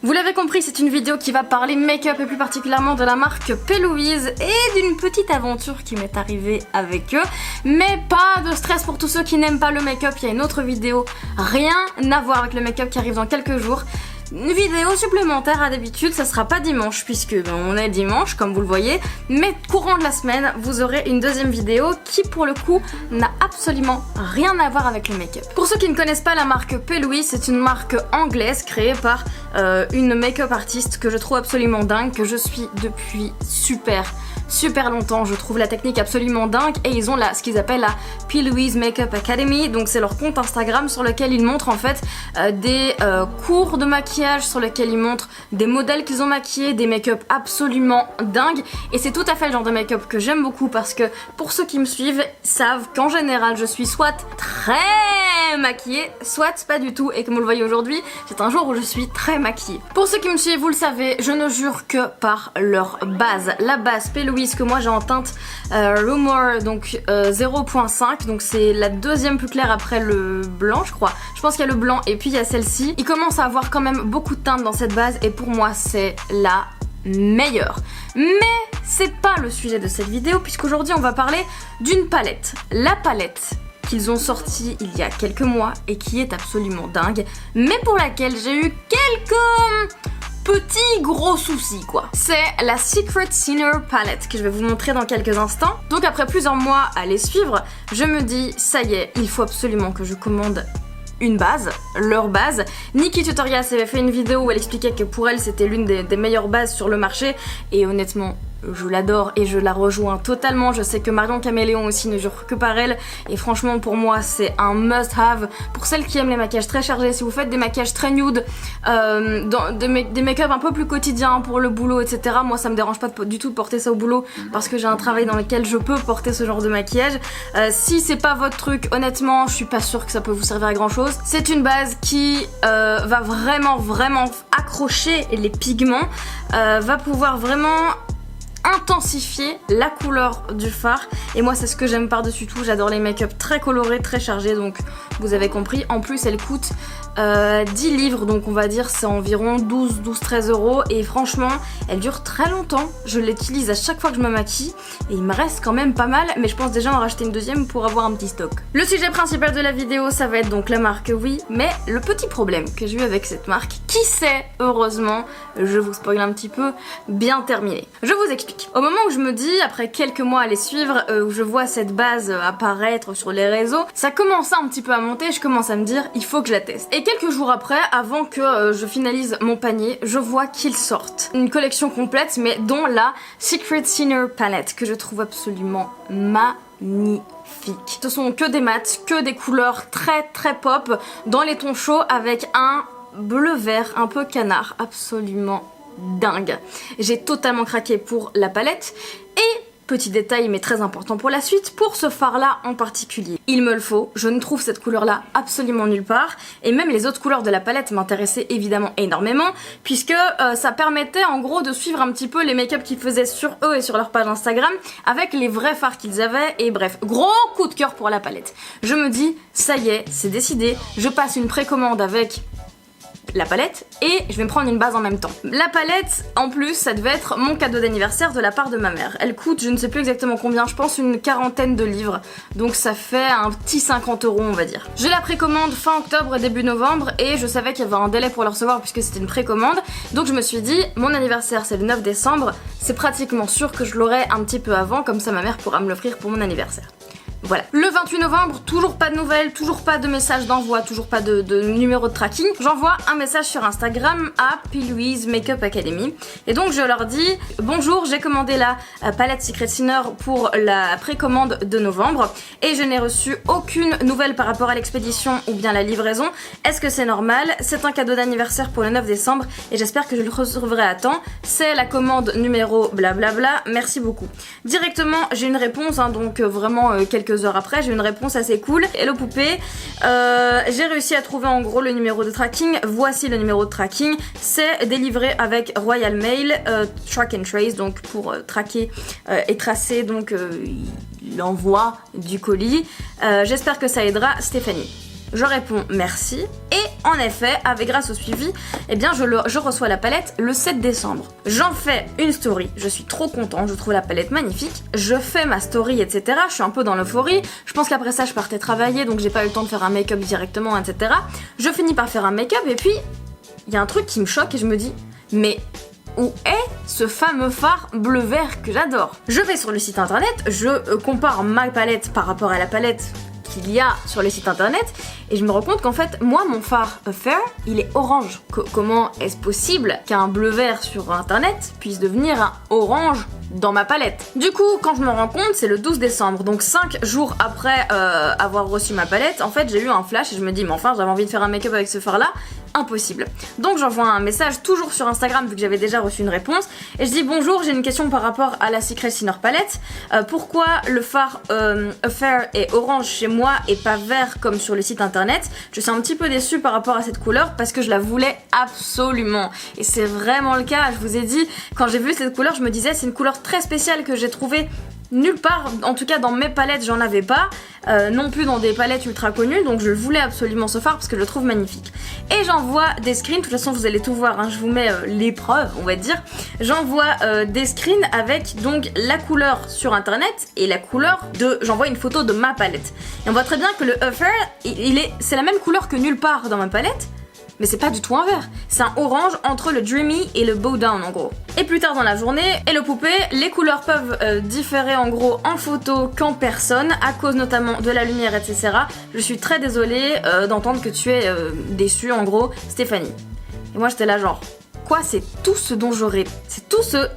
Vous l'avez compris, c'est une vidéo qui va parler make-up et plus particulièrement de la marque P. Louise et d'une petite aventure qui m'est arrivée avec eux. Mais pas de stress pour tous ceux qui n'aiment pas le make-up, il y a une autre vidéo, rien à voir avec le make-up qui arrive dans quelques jours. Une vidéo supplémentaire à d'habitude, ça sera pas dimanche puisque on est dimanche comme vous le voyez, mais courant de la semaine vous aurez une deuxième vidéo qui pour le coup n'a absolument rien à voir avec le make-up. Pour ceux qui ne connaissent pas la marque P. Louise, c'est une marque anglaise créée par une make-up artiste que je trouve absolument dingue, que je suis depuis super longtemps. Je trouve la technique absolument dingue et ils ont ce qu'ils appellent la P. Louise Makeup Academy, donc c'est leur compte Instagram sur lequel ils montrent en fait des cours de maquillage, sur lequel ils montrent des modèles qu'ils ont maquillés, des make-up absolument dingues, et c'est tout à fait le genre de make-up que j'aime beaucoup parce que pour ceux qui me suivent savent qu'en général je suis soit très maquillée, soit pas du tout, et comme vous le voyez aujourd'hui, c'est un jour où je suis très maquillée. Pour ceux qui me suivent, vous le savez, je ne jure que par leur base. La base P. Louise que moi j'ai en teinte Rumor, donc 0.5, donc c'est la deuxième plus claire après le blanc je crois. Je pense qu'il y a le blanc et puis il y a celle-ci. Il commence à avoir quand même beaucoup de teintes dans cette base et pour moi c'est la meilleure. Mais c'est pas le sujet de cette vidéo puisqu'aujourd'hui on va parler d'une palette. La palette qu'ils ont sortie il y a quelques mois et qui est absolument dingue, mais pour laquelle j'ai eu quelques petit gros souci quoi. C'est la Secret Sinner Palette que je vais vous montrer dans quelques instants. Donc après plusieurs mois à les suivre, je me dis ça y est, il faut absolument que je commande une base, leur base. Nikki Tutorials avait fait une vidéo où elle expliquait que pour elle c'était l'une des meilleures bases sur le marché et honnêtement je l'adore et je la rejoins totalement. Je sais que Marion Caméléon aussi ne jure que par elle et franchement pour moi c'est un must have pour celles qui aiment les maquillages très chargés. Si vous faites des maquillages très nude, des make-up un peu plus quotidiens pour le boulot etc, moi ça me dérange pas du tout de porter ça au boulot parce que j'ai un travail dans lequel je peux porter ce genre de maquillage. Si c'est pas votre truc, honnêtement je suis pas sûre que ça peut vous servir à grand chose. C'est une base qui va vraiment accrocher les pigments, va pouvoir vraiment intensifier la couleur du fard et moi c'est ce que j'aime par-dessus tout. J'adore les make-up très colorés, très chargés, donc vous avez compris. En plus elle coûte 10 livres, donc on va dire c'est environ 12-13 euros et franchement elle dure très longtemps. Je l'utilise à chaque fois que je me maquille et il me reste quand même pas mal, mais je pense déjà en racheter une deuxième pour avoir un petit stock. Le sujet principal de la vidéo ça va être donc la marque oui, mais le petit problème que j'ai eu avec cette marque, qui sait, heureusement, je vous spoil un petit peu, bien terminé. Je vous explique. Au moment où je me dis, après quelques mois à les suivre, où je vois cette base apparaître sur les réseaux, ça commence un petit peu à monter, je commence à me dire il faut que je la teste. Et quelques jours après, avant que je finalise mon panier, je vois qu'ils sortent une collection complète, mais dont la Secret Sinner Palette, que je trouve absolument magnifique. Ce sont que des mats, que des couleurs très pop, dans les tons chauds avec un bleu vert un peu canard, absolument dingue. J'ai totalement craqué pour la palette et petit détail mais très important pour la suite, pour ce fard là en particulier. Il me le faut, je ne trouve cette couleur là absolument nulle part et même les autres couleurs de la palette m'intéressaient évidemment énormément puisque ça permettait en gros de suivre un petit peu les make-up qu'ils faisaient sur eux et sur leur page Instagram avec les vrais fards qu'ils avaient et bref, gros coup de cœur pour la palette. Je me dis ça y est, c'est décidé, je passe une précommande avec la palette et je vais me prendre une base en même temps. La palette en plus ça devait être mon cadeau d'anniversaire de la part de ma mère. Elle coûte je ne sais plus exactement combien, je pense une quarantaine de livres, donc ça fait un petit 50 euros on va dire. J'ai la précommande fin octobre début novembre et je savais qu'il y avait un délai pour le recevoir puisque c'était une précommande, donc je me suis dit mon anniversaire c'est le 9 décembre, c'est pratiquement sûr que je l'aurai un petit peu avant, comme ça ma mère pourra me l'offrir pour mon anniversaire. Voilà. Le 28 novembre, toujours pas de nouvelles, toujours pas de message d'envoi, toujours pas de numéro de tracking. J'envoie un message sur Instagram à P. Louise Makeup Academy et donc je leur dis bonjour, j'ai commandé la palette Secret Sinner pour la précommande de novembre et je n'ai reçu aucune nouvelle par rapport à l'expédition ou bien la livraison. Est-ce que c'est normal? C'est un cadeau d'anniversaire pour le 9 décembre et j'espère que je le recevrai à temps. C'est la commande numéro blablabla, merci beaucoup. Directement j'ai une réponse, hein, donc vraiment quelques heures après j'ai une réponse assez cool. Hello poupée, j'ai réussi à trouver en gros le numéro de tracking, voici le numéro de tracking, c'est délivré avec Royal Mail, track and trace, donc pour traquer et tracer donc l'envoi du colis. J'espère que ça aidera, Stéphanie. Je réponds merci et en effet, grâce au suivi, eh bien je reçois la palette le 7 décembre. J'en fais une story, je suis trop contente, je trouve la palette magnifique. Je fais ma story, etc. Je suis un peu dans l'euphorie. Je pense qu'après ça, je partais travailler, donc j'ai pas eu le temps de faire un make-up directement, etc. Je finis par faire un make-up et puis il y a un truc qui me choque et je me dis, mais où est ce fameux fard bleu-vert que j'adore? Je vais sur le site internet, je compare ma palette par rapport à la palette qu'il y a sur les sites internet et je me rends compte qu'en fait moi mon fard Fair il est orange. Comment est-ce possible qu'un bleu vert sur internet puisse devenir un orange dans ma palette? Du coup quand je me rends compte c'est le 12 décembre donc 5 jours après avoir reçu ma palette, en fait j'ai eu un flash et je me dis mais enfin j'avais envie de faire un make-up avec ce fard là, impossible. Donc j'envoie un message toujours sur Instagram vu que j'avais déjà reçu une réponse et je dis bonjour, j'ai une question par rapport à la Secret Sinner palette. Pourquoi le fard Fair est orange chez moi et pas vert comme sur le site internet? Je suis un petit peu déçue par rapport à cette couleur parce que je la voulais absolument et c'est vraiment le cas. Je vous ai dit, quand j'ai vu cette couleur je me disais c'est une couleur très spéciale que j'ai trouvée nulle part, en tout cas dans mes palettes j'en avais pas, non plus dans des palettes ultra connues, donc je voulais absolument ce fard parce que je le trouve magnifique. Et j'envoie des screens, de toute façon vous allez tout voir, hein, je vous mets l'épreuve on va dire, j'envoie des screens avec donc la couleur sur internet et la couleur j'envoie une photo de ma palette. Et on voit très bien que le Fair, c'est la même couleur que nulle part dans ma palette, mais c'est pas du tout un vert, c'est un orange entre le Dreamy et le Bow Down en gros. Et plus tard dans la journée, Hello Poupée, les couleurs peuvent différer en gros en photo qu'en personne, à cause notamment de la lumière, etc. Je suis très désolée d'entendre que tu es déçue en gros, Stéphanie. Et moi j'étais là genre, quoi, c'est tout ce dont j'aurais, c'est tout ce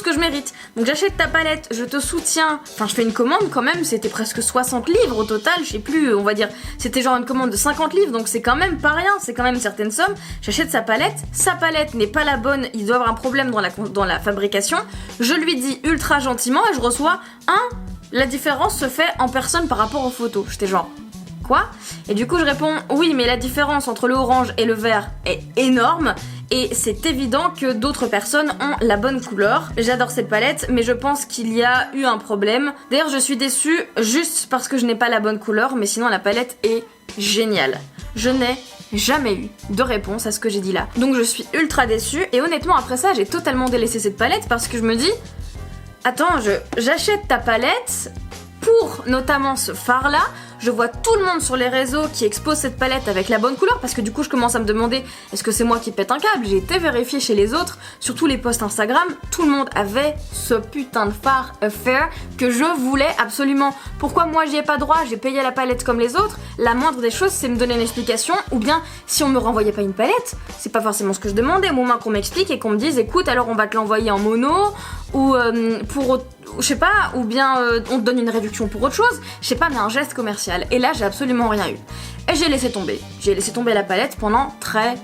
que je mérite. Donc j'achète ta palette, je te soutiens, enfin je fais une commande quand même, c'était presque 60 livres au total, je sais plus, on va dire, c'était genre une commande de 50 livres, donc c'est quand même pas rien, c'est quand même une certaine somme. J'achète sa palette n'est pas la bonne, il doit avoir un problème dans la fabrication, je lui dis ultra gentiment et je reçois la différence se fait en personne par rapport aux photos. J'étais genre, quoi? Et du coup je réponds, oui mais la différence entre le orange et le vert est énorme, et c'est évident que d'autres personnes ont la bonne couleur. J'adore cette palette, mais je pense qu'il y a eu un problème. D'ailleurs, je suis déçue juste parce que je n'ai pas la bonne couleur, mais sinon la palette est géniale. Je n'ai jamais eu de réponse à ce que j'ai dit là. Donc je suis ultra déçue, et honnêtement après ça, j'ai totalement délaissé cette palette parce que je me dis, attends, j'achète ta palette pour notamment ce fard là. Je vois tout le monde sur les réseaux qui expose cette palette avec la bonne couleur parce que du coup je commence à me demander est-ce que c'est moi qui pète un câble. J'ai été vérifier chez les autres, sur tous les posts Instagram, tout le monde avait ce putain de fard Fair que je voulais absolument. Pourquoi moi j'y ai pas droit? J'ai payé la palette comme les autres. La moindre des choses c'est me donner une explication, ou bien si on me renvoyait pas une palette, c'est pas forcément ce que je demandais, au moins qu'on m'explique et qu'on me dise écoute alors on va te l'envoyer en mono ou pour je sais pas, ou bien on te donne une réduction pour autre chose, je sais pas, mais un geste commercial. Et là j'ai absolument rien eu. Et j'ai laissé tomber la palette pendant très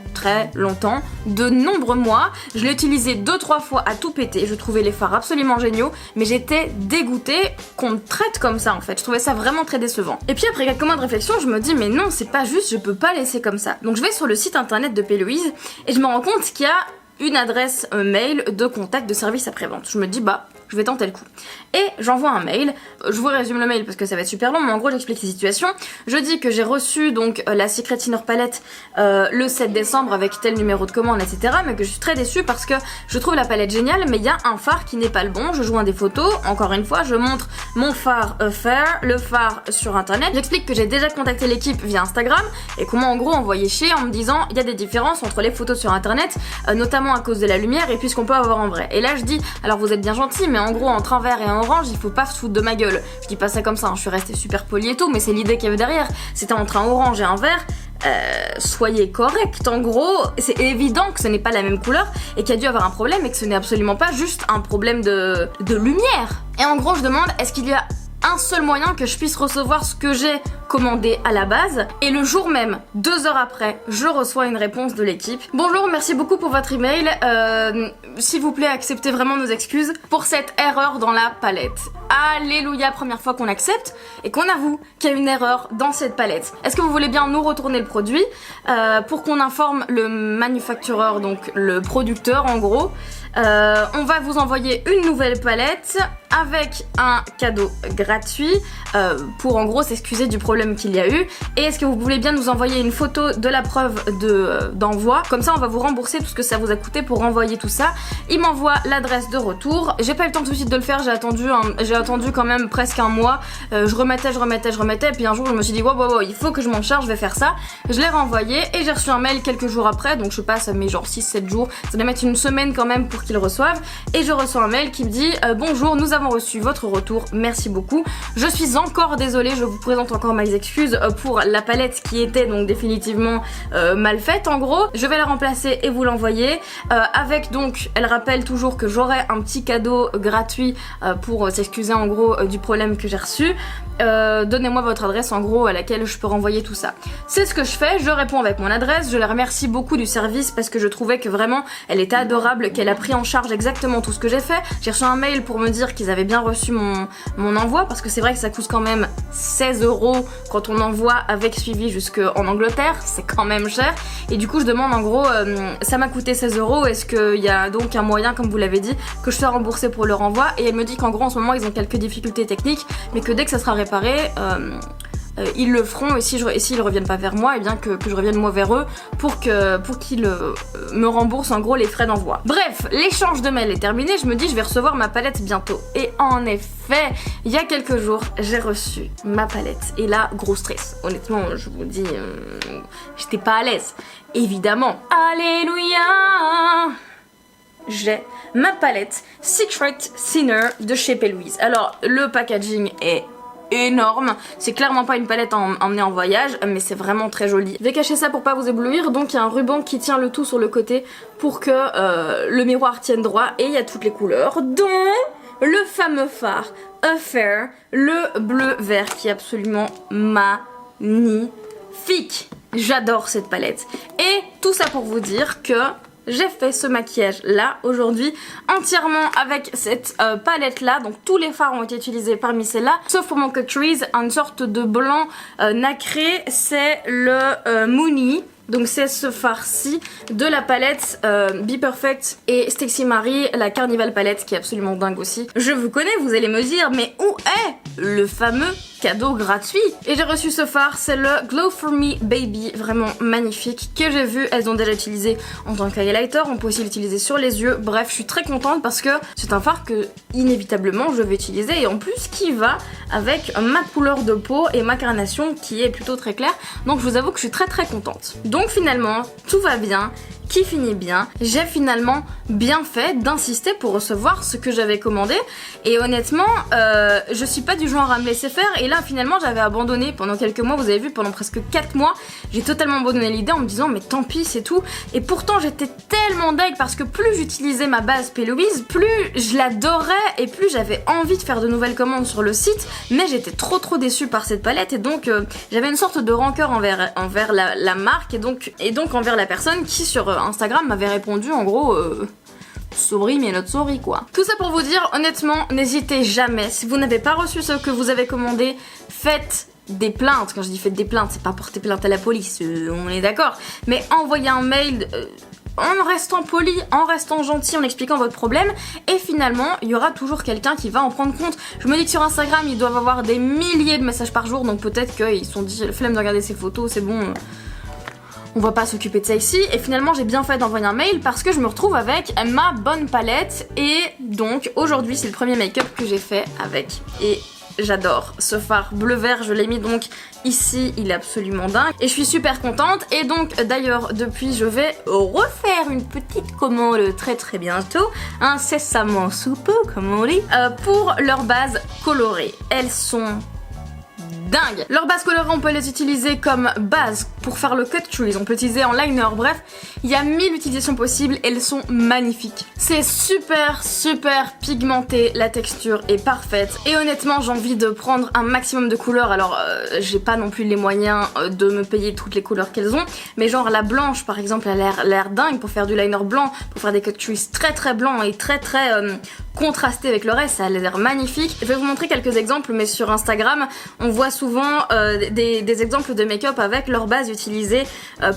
longtemps, de nombreux mois. Je l'ai utilisée 2-3 fois à tout péter, je trouvais les fards absolument géniaux, mais j'étais dégoûtée qu'on me traite comme ça en fait, je trouvais ça vraiment très décevant. Et puis après quelques mois de réflexion, je me dis mais non, c'est pas juste, je peux pas laisser comme ça. Donc je vais sur le site internet de P. Louise et je me rends compte qu'il y a une adresse mail de contact de service après-vente. Je me dis bah je vais tenter le coup. Et j'envoie un mail, je vous résume le mail parce que ça va être super long, mais en gros j'explique la situation. Je dis que j'ai reçu donc la Secret Sinner palette le 7 décembre avec tel numéro de commande, etc. Mais que je suis très déçue parce que je trouve la palette géniale, mais il y a un fard qui n'est pas le bon. Je joins des photos, encore une fois, je montre mon fard Fair, le fard sur internet. J'explique que j'ai déjà contacté l'équipe via Instagram et comment en gros envoyer chier en me disant il y a des différences entre les photos sur internet, notamment à cause de la lumière et puis ce qu'on peut avoir en vrai. Et là je dis alors vous êtes bien gentil, mais en gros entre un vert et un orange il faut pas se foutre de ma gueule. Je dis pas ça comme ça, hein, je suis restée super polie et tout, mais c'est l'idée qu'il y avait derrière. C'était entre un orange et un vert. Soyez correct, en gros c'est évident que ce n'est pas la même couleur et qu'il y a dû avoir un problème et que ce n'est absolument pas juste un problème de lumière. Et en gros je demande est-ce qu'il y a un seul moyen que je puisse recevoir ce que j'ai commandé à la base, et le jour même, 2 heures après, je reçois une réponse de l'équipe. Bonjour, merci beaucoup pour votre email, s'il vous plaît acceptez vraiment nos excuses pour cette erreur dans la palette. Alléluia, première fois qu'on accepte et qu'on avoue qu'il y a une erreur dans cette palette. Est-ce que vous voulez bien nous retourner le produit pour qu'on informe le manufactureur, donc le producteur en gros. On va vous envoyer une nouvelle palette avec un cadeau gratuit gratuit pour en gros s'excuser du problème qu'il y a eu. Et est-ce que vous voulez bien nous envoyer une photo de la preuve d'envoi, comme ça on va vous rembourser tout ce que ça vous a coûté pour envoyer tout ça. Il m'envoie l'adresse de retour. J'ai pas eu le temps tout de suite de le faire, j'ai attendu quand même presque un mois. Je remettais, et puis un jour je me suis dit wow, il faut que je m'en charge, je vais faire ça. Je l'ai renvoyé et j'ai reçu un mail quelques jours après, donc je passe à mes genre 6-7 jours, ça doit mettre une semaine quand même pour qu'ils reçoivent. Et je reçois un mail qui me dit bonjour, nous avons reçu votre retour, merci beaucoup. Je suis encore désolée, je vous présente encore mes excuses pour la palette qui était donc définitivement mal faite en gros. Je vais la remplacer et vous l'envoyer avec donc, elle rappelle toujours que j'aurai un petit cadeau gratuit pour s'excuser en gros du problème que j'ai reçu. Donnez-moi votre adresse en gros à laquelle je peux renvoyer tout ça. C'est ce que je fais, je réponds avec mon adresse, je la remercie beaucoup du service parce que je trouvais que vraiment elle était adorable, qu'elle a pris en charge exactement tout ce que j'ai fait. J'ai reçu un mail pour me dire qu'ils avaient bien reçu mon envoi parce que c'est vrai que ça coûte quand même 16 € quand on envoie avec suivi jusqu'en Angleterre, c'est quand même cher. Et du coup je demande en gros, ça m'a coûté 16 €, est-ce qu'il y a donc un moyen, comme vous l'avez dit, que je sois remboursée pour le renvoi? Et elle me dit qu'en gros en ce moment ils ont quelques difficultés techniques, mais que dès que ça sera réparé, ils le feront, et s'ils reviennent pas vers moi, et bien que je revienne moi vers eux pour qu'ils me remboursent en gros les frais d'envoi. Bref, l'échange de mails est terminé, je me dis je vais recevoir ma palette bientôt. Et en effet, il y a quelques jours, j'ai reçu ma palette. Et là, gros stress. Honnêtement, je vous dis, j'étais pas à l'aise. Évidemment. Alléluia! J'ai ma palette Secret Sinner de chez P. Louise. Alors, le packaging est énorme, c'est clairement pas une palette à emmener en voyage, mais c'est vraiment très joli. Je vais cacher ça pour pas vous éblouir, donc il y a un ruban qui tient le tout sur le côté pour que le miroir tienne droit, et il y a toutes les couleurs, dont le fameux phare Affair, le bleu-vert qui est absolument magnifique. J'adore cette palette. Et tout ça pour vous dire que j'ai fait ce maquillage là aujourd'hui entièrement avec cette palette là, donc tous les fards ont été utilisés parmi celles-là, sauf pour mon Cut Crease, une sorte de blanc nacré, c'est le Mooney. Donc c'est ce fard-ci de la palette Be Perfect et Stixie Marie, la Carnival palette qui est absolument dingue aussi. Je vous connais, vous allez me dire, mais où est le fameux cadeau gratuit? Et j'ai reçu ce fard, c'est le Glow For Me Baby, vraiment magnifique, que j'ai vu, elles ont déjà utilisé en tant qu'highlighter, on peut aussi l'utiliser sur les yeux. Bref, je suis très contente parce que c'est un fard que inévitablement je vais utiliser, et en plus qui va avec ma couleur de peau et ma carnation qui est plutôt très claire, donc je vous avoue que je suis très contente. Donc finalement, tout va bien, qui finit bien. J'ai finalement bien fait d'insister pour recevoir ce que j'avais commandé, et honnêtement, je suis pas du genre à me laisser faire, et là finalement j'avais abandonné pendant quelques mois, vous avez vu, pendant presque 4 mois, j'ai totalement abandonné l'idée en me disant mais tant pis, c'est tout. Et pourtant j'étais tellement deg parce que plus j'utilisais ma base P. Louise, plus je l'adorais et plus j'avais envie de faire de nouvelles commandes sur le site, mais j'étais trop déçue par cette palette, et donc j'avais une sorte de rancœur envers la marque, et donc envers la personne qui sur Instagram m'avait répondu en gros sorry mais not sorry quoi. Tout ça pour vous dire, honnêtement, n'hésitez jamais, si vous n'avez pas reçu ce que vous avez commandé, faites des plaintes. Quand je dis faites des plaintes, c'est pas porter plainte à la police, on est d'accord, mais envoyez un mail en restant poli, en restant gentil, en expliquant votre problème, et finalement il y aura toujours quelqu'un qui va en prendre compte. Je me dis que sur Instagram ils doivent avoir des milliers de messages par jour, donc peut-être qu'ils se sont dit flemme de regarder ces photos, c'est bon, on va pas s'occuper de ça ici. Et finalement j'ai bien fait d'envoyer un mail parce que je me retrouve avec ma bonne palette, et donc aujourd'hui c'est le premier make-up que j'ai fait avec, et j'adore ce fard bleu vert, je l'ai mis donc ici, il est absolument dingue et je suis super contente. Et donc d'ailleurs depuis je vais refaire une petite commande très bientôt, incessamment sous peu comme on dit, pour leurs bases colorées. Elles sont dingue. Leurs bases colorées, on peut les utiliser comme base pour faire le cut crease, on peut utiliser en liner, bref, il y a 1000 utilisations possibles, elles sont magnifiques. C'est super pigmenté, la texture est parfaite, et honnêtement j'ai envie de prendre un maximum de couleurs. Alors j'ai pas non plus les moyens de me payer toutes les couleurs qu'elles ont, mais genre la blanche par exemple, elle a l'air dingue pour faire du liner blanc, pour faire des cut crease très blancs et très contraster avec le reste, ça a l'air magnifique. Je vais vous montrer quelques exemples, mais sur Instagram, on voit souvent des exemples de make-up avec leur base utilisée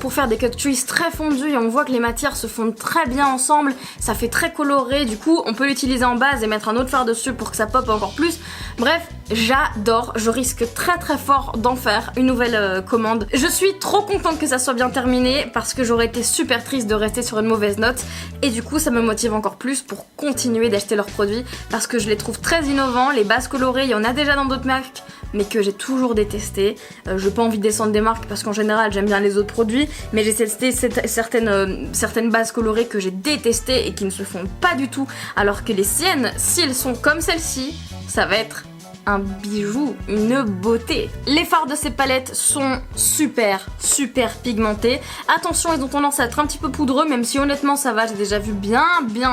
pour faire des cut crease très fondus et on voit que les matières se fondent très bien ensemble, ça fait très coloré, du coup on peut l'utiliser en base et mettre un autre fard dessus pour que ça pop encore plus. Bref, j'adore, je risque très très fort d'en faire une nouvelle commande. Je suis trop contente que ça soit bien terminé parce que j'aurais été super triste de rester sur une mauvaise note et du coup ça me motive encore plus pour continuer d'acheter leurs produits parce que je les trouve très innovants. Les bases colorées, il y en a déjà dans d'autres marques mais que j'ai toujours détesté. J'ai pas envie de descendre des marques parce qu'en général j'aime bien les autres produits, mais j'ai testé certaines bases colorées que j'ai détestées et qui ne se font pas du tout, alors que les siennes, si elles sont comme celle-ci, ça va être un bijou, une beauté. Les fards de ces palettes sont super pigmentés. Attention, ils ont tendance à être un petit peu poudreux, même si honnêtement ça va, j'ai déjà vu bien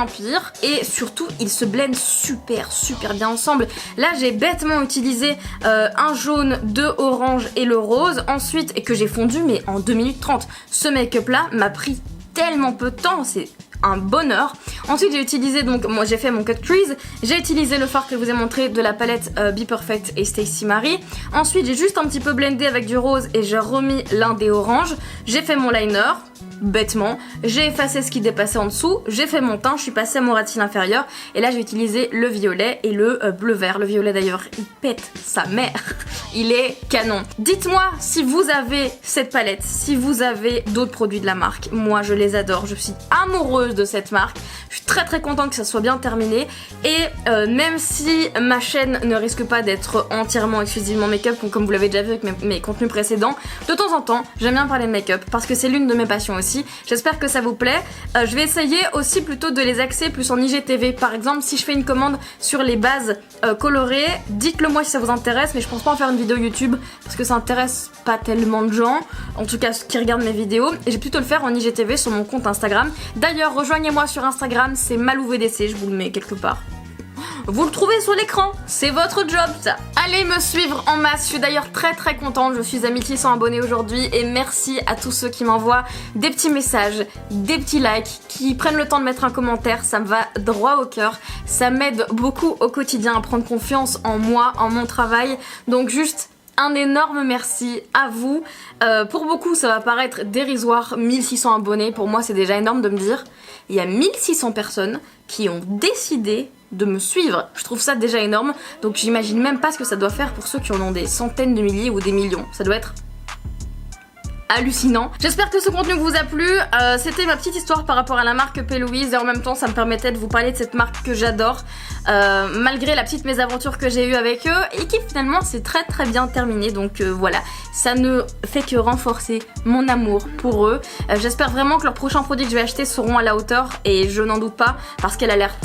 pire. Et surtout, ils se blendent super bien ensemble. Là, j'ai bêtement utilisé un jaune, 2 orange et le rose. Ensuite, et que j'ai fondu, mais en 2 minutes 30. Ce make-up là m'a pris tellement peu de temps, c'est un bonheur. Ensuite j'ai utilisé, donc moi j'ai fait mon cut crease, j'ai utilisé le fard que je vous ai montré de la palette Be Perfect et Stacey Marie. Ensuite j'ai juste un petit peu blendé avec du rose et j'ai remis l'un des oranges. J'ai fait mon liner, bêtement, j'ai effacé ce qui dépassait en dessous, j'ai fait mon teint, je suis passée à mon ras de cils inférieur et là j'ai utilisé le violet et le bleu vert. Le violet d'ailleurs il pète sa mère, il est canon. Dites-moi si vous avez cette palette, si vous avez d'autres produits de la marque. Moi je les adore, je suis amoureuse de cette marque, je suis très contente que ça soit bien terminé et même si ma chaîne ne risque pas d'être entièrement exclusivement make-up comme vous l'avez déjà vu avec mes contenus précédents, de temps en temps j'aime bien parler de make-up parce que c'est l'une de mes passions aussi. J'espère que ça vous plaît. Je vais essayer aussi plutôt de les axer plus en IGTV. Par exemple, si je fais une commande sur les bases colorées, dites-le moi si ça vous intéresse, mais je pense pas en faire une vidéo YouTube parce que ça intéresse pas tellement de gens, en tout cas ceux qui regardent mes vidéos, et je vais plutôt le faire en IGTV sur mon compte Instagram. D'ailleurs, rejoignez-moi sur Instagram, c'est MalouVDC, je vous le mets quelque part. Vous le trouvez sur l'écran, c'est votre job ça. Allez me suivre en masse, je suis d'ailleurs très contente, je suis à 1600 abonnés aujourd'hui et merci à tous ceux qui m'envoient des petits messages, des petits likes, qui prennent le temps de mettre un commentaire, ça me va droit au cœur, ça m'aide beaucoup au quotidien à prendre confiance en moi, en mon travail, donc juste un énorme merci à vous. Pour beaucoup ça va paraître dérisoire, 1600 abonnés, pour moi c'est déjà énorme de me dire il y a 1600 personnes qui ont décidé de me suivre. Je trouve ça déjà énorme, donc j'imagine même pas ce que ça doit faire pour ceux qui en ont des centaines de milliers ou des millions. Ça doit être hallucinant. J'espère que ce contenu vous a plu. C'était ma petite histoire par rapport à la marque P. Louise et en même temps ça me permettait de vous parler de cette marque que j'adore malgré la petite mésaventure que j'ai eue avec eux et qui finalement s'est très bien terminée, donc voilà, ça ne fait que renforcer mon amour pour eux. J'espère vraiment que leurs prochains produits que je vais acheter seront à la hauteur et je n'en doute pas parce qu'elle a l'air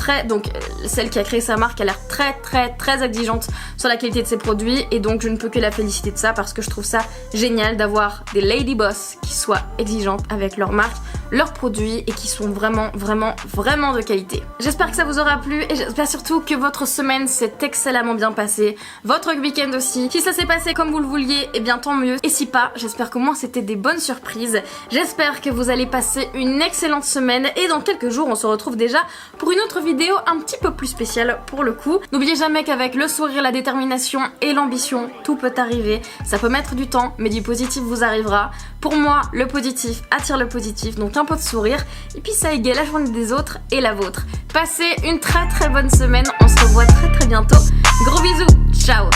celle qui a créé sa marque, elle a l'air très exigeante sur la qualité de ses produits et donc je ne peux que la féliciter de ça parce que je trouve ça génial d'avoir des lady boss qui soient exigeantes avec leur marque, leurs produits et qui sont vraiment de qualité. J'espère que ça vous aura plu et j'espère surtout que votre semaine s'est excellemment bien passée, votre week-end aussi. Si ça s'est passé comme vous le vouliez, et bien tant mieux. Et si pas, j'espère qu'au moins c'était des bonnes surprises. J'espère que vous allez passer une excellente semaine et dans quelques jours on se retrouve déjà pour une autre vidéo un petit peu plus spéciale pour le coup. N'oubliez jamais qu'avec le sourire, la détermination et l'ambition, tout peut arriver. Ça peut mettre du temps, mais du positif vous arrivera. Pour moi, le positif attire le positif, donc un peu de sourire, et puis ça égaye la journée des autres et la vôtre. Passez une très bonne semaine, on se revoit très bientôt. Gros bisous, ciao!